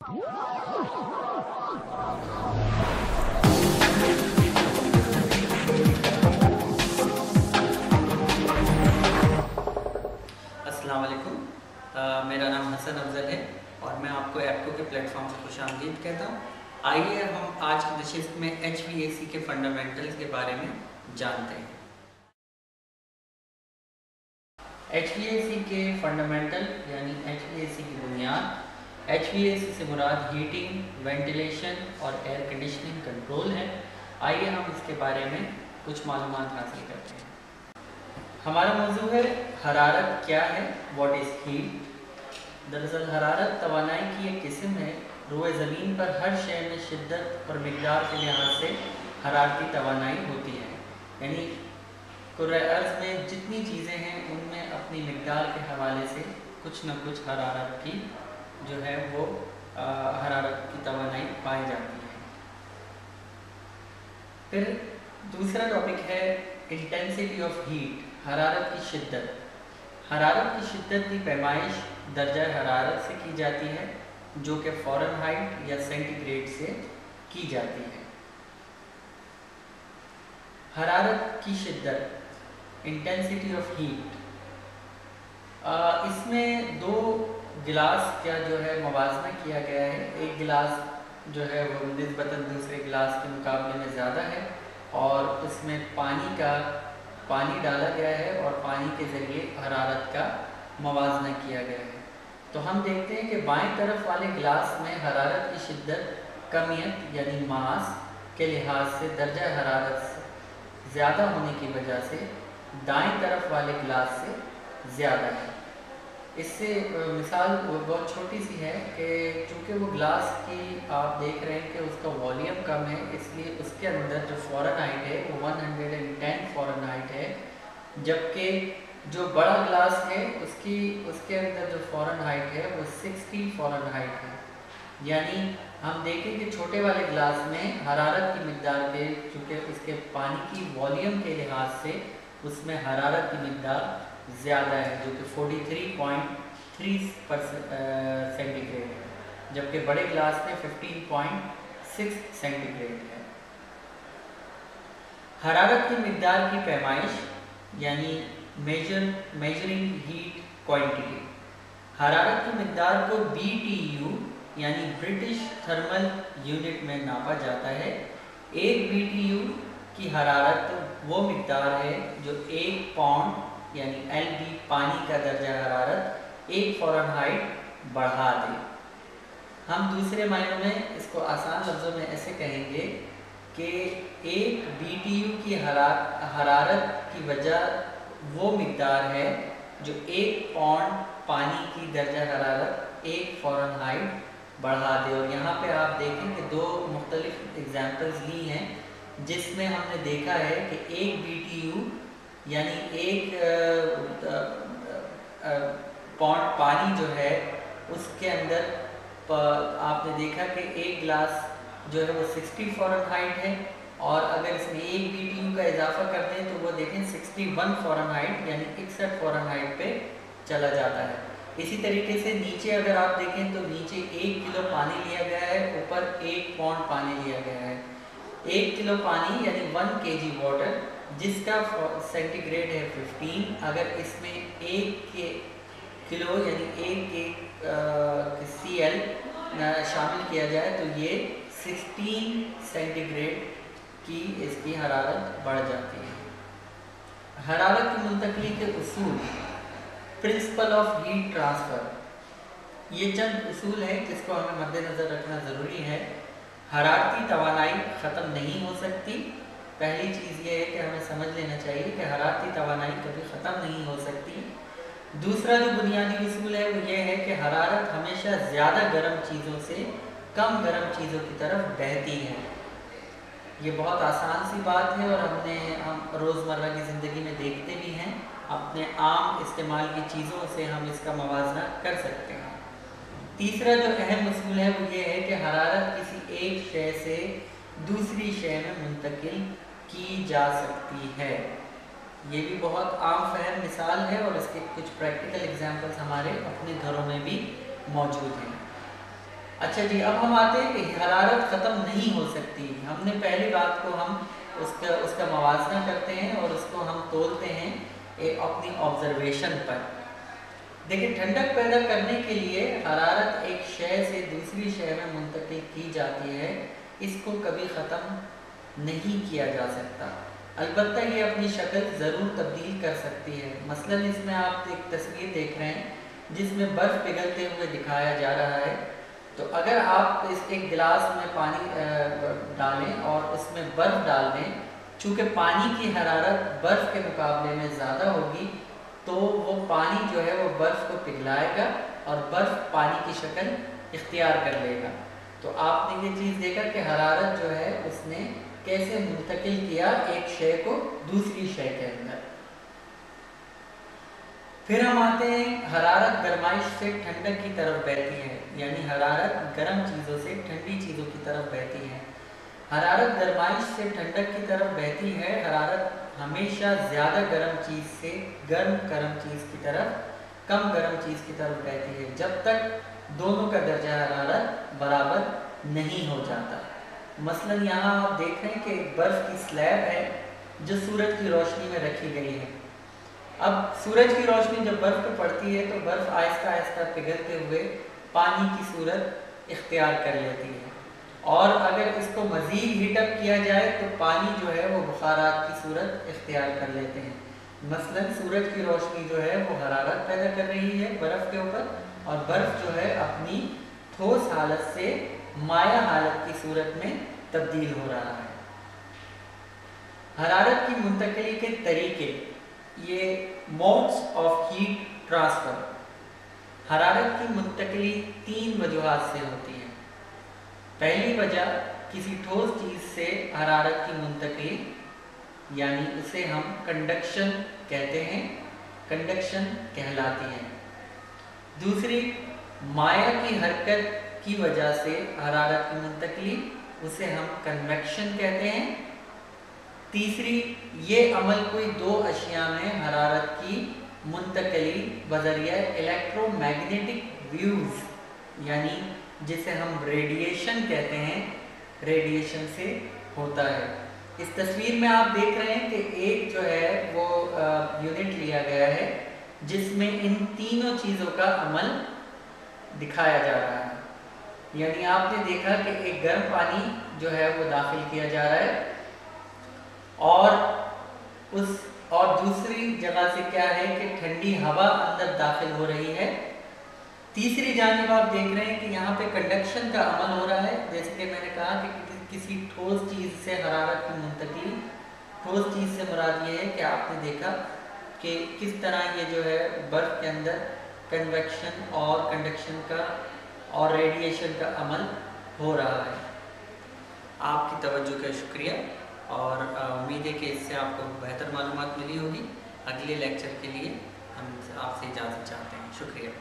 अस्सलाम वालेकुम। मेरा नाम हसन अफजल है और मैं आपको एप्को के प्लेटफॉर्म से खुश आमदीद कहता हूँ। आइए हम आज की नशिस्त में HVAC के फंडामेंटल्स के बारे में जानते हैं। HVAC के फंडामेंटल यानी HVAC की बुनियाद। HVAC से मुराद हीटिंग, वेंटिलेशन और एयर कंडीशनिंग कंट्रोल है। आइए हम इसके बारे में कुछ मालूमात हासिल करते हैं। हमारा मौजू है हरारत क्या है, व्हाट इज़ हीट। दरअसल हरारत तवानाई की एक किस्म है। रोए ज़मीन पर हर शय में शिद्दत और मिक़दार के लिहाज से हरारती तवानाई होती है, यानी कुर्रे अर्ज़ में जितनी चीज़ें हैं उनमें अपनी मिक़दार के हवाले से कुछ न कुछ हरारत की जो है वो हरारत की तवानाई पाई जाती है। फिर दूसरा टॉपिक है इंटेंसिटी ऑफ हीट, हरारत की शिद्दत। हरारत की शिद्दत की पैमाइश दर्जा हरारत से की जाती है, जो कि फ़ारेनहाइट या सेंटीग्रेड से की जाती है। हरारत की शिद्दत, इंटेंसिटी ऑफ हीट, इसमें दो गिलास का जो है मवाजना किया गया है। एक गिलास जो है वो निस्बतन दूसरे गिलास के मुकाबले में ज़्यादा है और उसमें पानी डाला गया है और पानी के ज़रिए हरारत का मवाजना किया गया है। तो हम देखते हैं कि बाएं तरफ वाले गिलास में हरारत की शिद्दत कमियत यानी मास के लिहाज से दर्जा हरारत ज़्यादा होने की वजह से दाएं तरफ वाले गिलास से ज़्यादा है। इससे मिसाल बहुत छोटी सी है कि चूँकि वो ग्लास की आप देख रहे हैं कि उसका वॉल्यूम कम है, इसलिए उसके अंदर जो फ़ारेनहाइट है वो 110 फ़ारेनहाइट है, जबकि जो बड़ा ग्लास है उसके अंदर जो फ़ारेनहाइट है वो 60 फ़ारेनहाइट है। यानी हम देखें कि छोटे वाले ग्लास में हरारत की मिक़दार के चूँकि उसके पानी की वॉल्यूम के लिहाज से उसमें हरारत की मिक़दार ज़्यादा है, जो कि 43.3 सेंटीग्रेड है, जबकि बड़े ग्लास में 15.6 सेंटीग्रेड है। हरारत की मिक़दार की पैमाइश यानी मेजरिंग हीट क्वांटिटी। हरारत की मिक़दार को BTU यानी ब्रिटिश थर्मल यूनिट में नापा जाता है। एक BTU की हरारत वो मिक़दार है जो 1 पाउंड यानी LB पानी का दर्जा हरारत 1 फ़ारेनहाइट बढ़ा दे। हम दूसरे मायनों में इसको आसान लफ्ज़ों में ऐसे कहेंगे कि एक BTU की हरारत की वजह वो मिक़दार है जो 1 पाउंड पानी की दर्जा हरारत 1 फ़ारेनहाइट बढ़ा दे। और यहाँ पे आप देखें कि दो मुख्तलिफ एग्जाम्पल्स ली हैं जिसमें हमने देखा है कि एक BTU यानी 1 पाउंड पानी जो है उसके अंदर आपने देखा कि एक गिलास जो है वो 60 फ़ारेनहाइट है, और अगर इसमें 1 BTU का इजाफा करते हैं तो वो देखें 61 फ़ारेनहाइट यानी 61 फ़ारेनहाइट पे चला जाता है। इसी तरीके से नीचे अगर आप देखें तो नीचे 1 किलो पानी लिया गया है, ऊपर 1 पाउंड पानी लिया गया है। 1 किलो पानी यानी 1 kg वाटर जिसका सेंटीग्रेड है 15, अगर इसमें 1 किलो यानी 1 Cl शामिल किया जाए तो ये 16 सेंटीग्रेड की इसकी हरारत बढ़ जाती है। हरारत की मुंतकली के उसूल, प्रिंसिपल ऑफ हीट ट्रांसफ़र, ये चंद उसूल हैं जिसको हमें मद्देनज़र रखना ज़रूरी है। हरारती तवानाई ख़त्म नहीं हो सकती। पहली चीज़ ये है कि हमें समझ लेना चाहिए कि हरारती तवानाई कभी ख़त्म नहीं हो सकती। दूसरा जो बुनियादी उसूल है वो ये है कि हरारत हमेशा ज़्यादा गर्म चीज़ों से कम गर्म चीज़ों की तरफ बहती है। ये बहुत आसान सी बात है और हम रोज़मर्रा की ज़िंदगी में देखते भी हैं। अपने आम इस्तेमाल की चीज़ों से हम इसका मवाजना कर सकते हैं। तीसरा जो अहम उसूल है वो ये है कि हरारत किसी एक शय से दूसरी शय में मुंतकिल की जा सकती है। ये भी बहुत आम फहम मिसाल है और इसके कुछ प्रैक्टिकल एग्जांपल्स हमारे अपने घरों में भी मौजूद हैं। अच्छा जी, अब हम आते हैं कि हरारत ख़त्म नहीं हो सकती। हमने पहली बात को हम उसका मवाजना करते हैं और उसको हम तोलते हैं अपनी ऑब्जर्वेशन पर। देखिए, ठंडक पैदा करने के लिए हरारत एक शय से दूसरी शय में मुंतकिल की जाती है, इसको कभी ख़त्म नहीं किया जा सकता। अलबत्ता ये अपनी शक्ल ज़रूर तब्दील कर सकती है। मसलन इसमें आप एक तस्वीर देख रहे हैं जिसमें बर्फ़ पिघलते हुए दिखाया जा रहा है। तो अगर आप एक गिलास में पानी डालें और उसमें बर्फ़ डाल दें, चूँकि पानी की हरारत बर्फ़ के मुकाबले में ज़्यादा होगी, तो वो पानी जो है वो बर्फ़ को पिघलाएगा और बर्फ़ पानी की शक्ल इख्तियार कर लेगा। तो आपने ये चीज़ देखा कि हरारत जो है उसने कैसे मुंतकिल किया एक शय को दूसरी शय के अंदर। फिर हम आते हैं, हरारत गरमाइश से ठंडक की तरफ बहती है, यानी हरारत गर्म चीज़ों से ठंडी चीज़ों की तरफ बहती है। हरारत गरमाइश से ठंडक की तरफ बहती है। हरारत हमेशा ज़्यादा गर्म चीज़ से गर्म चीज़ की तरफ, कम गर्म चीज़ की तरफ बहती है, जब तक दोनों का दर्जा हरारत बराबर नहीं हो जाता। मसलन यहाँ आप देख रहे हैं कि एक बर्फ़ की स्लैब है जो सूरज की रोशनी में रखी गई है। अब सूरज की रोशनी जब बर्फ़ पर पड़ती है तो बर्फ़ आहिस्ता आहिस्ता पिघलते हुए पानी की सूरत इख्तियार कर लेती है, और अगर इसको मज़ीद हीटअप किया जाए तो पानी जो है वो बुखारात की सूरत इख्तियार कर लेते हैं। मसलन सूरज की रोशनी जो है वो हरारत पैदा कर रही है बर्फ़ के ऊपर, और बर्फ़ जो है अपनी ठोस हालत से माया हालत की सूरत में तब्दील हो रहा है। हरारत की मुंतकिली के तरीके, ये मोड्स ऑफ हीट ट्रांसफ़र। हरारत की मुंतकिली 3 वजूहात से होती है। पहली वजह, किसी ठोस चीज़ से हरारत की मुंतकिली, यानी उसे हम कंडक्शन कहते हैं, कंडक्शन कहलाती है। दूसरी, माया की हरकत की वजह से हरारत की मुंतकिली, उसे हम कन्वेक्शन कहते हैं। तीसरी, ये अमल कोई 2 अशिया में हरारत की मुंतकिली बज़रिया इलेक्ट्रोमैग्नेटिक व्यूज़, यानी जिसे हम रेडिएशन कहते हैं, रेडिएशन से होता है। इस तस्वीर में आप देख रहे हैं कि एक जो है वो यूनिट लिया गया है जिसमें इन तीनों चीज़ों का अमल दिखाया जा रहा है। यानी आपने देखा कि एक गर्म पानी जो है वो दाखिल किया जा रहा है, और दूसरी जगह से क्या है कि ठंडी हवा अंदर दाखिल हो रही है। तीसरी जानिब आप देख रहे हैं कि यहाँ पे कंडक्शन का अमल हो रहा है। जैसे कि मैंने कहा कि किसी ठोस चीज़ से हरारत की मुंतकिली, ठोस चीज़ से मुराद ये है कि आपने देखा कि किस तरह ये जो है बर्फ़ के अंदर कन्वेक्शन और कंडक्शन का और रेडिएशन का अमल हो रहा है। आपकी तवज्जो का शुक्रिया, और उम्मीद है कि इससे आपको बेहतर मालूमात मिली होगी। अगले लेक्चर के लिए हम आपसे इजाज़त चाहते हैं। शुक्रिया।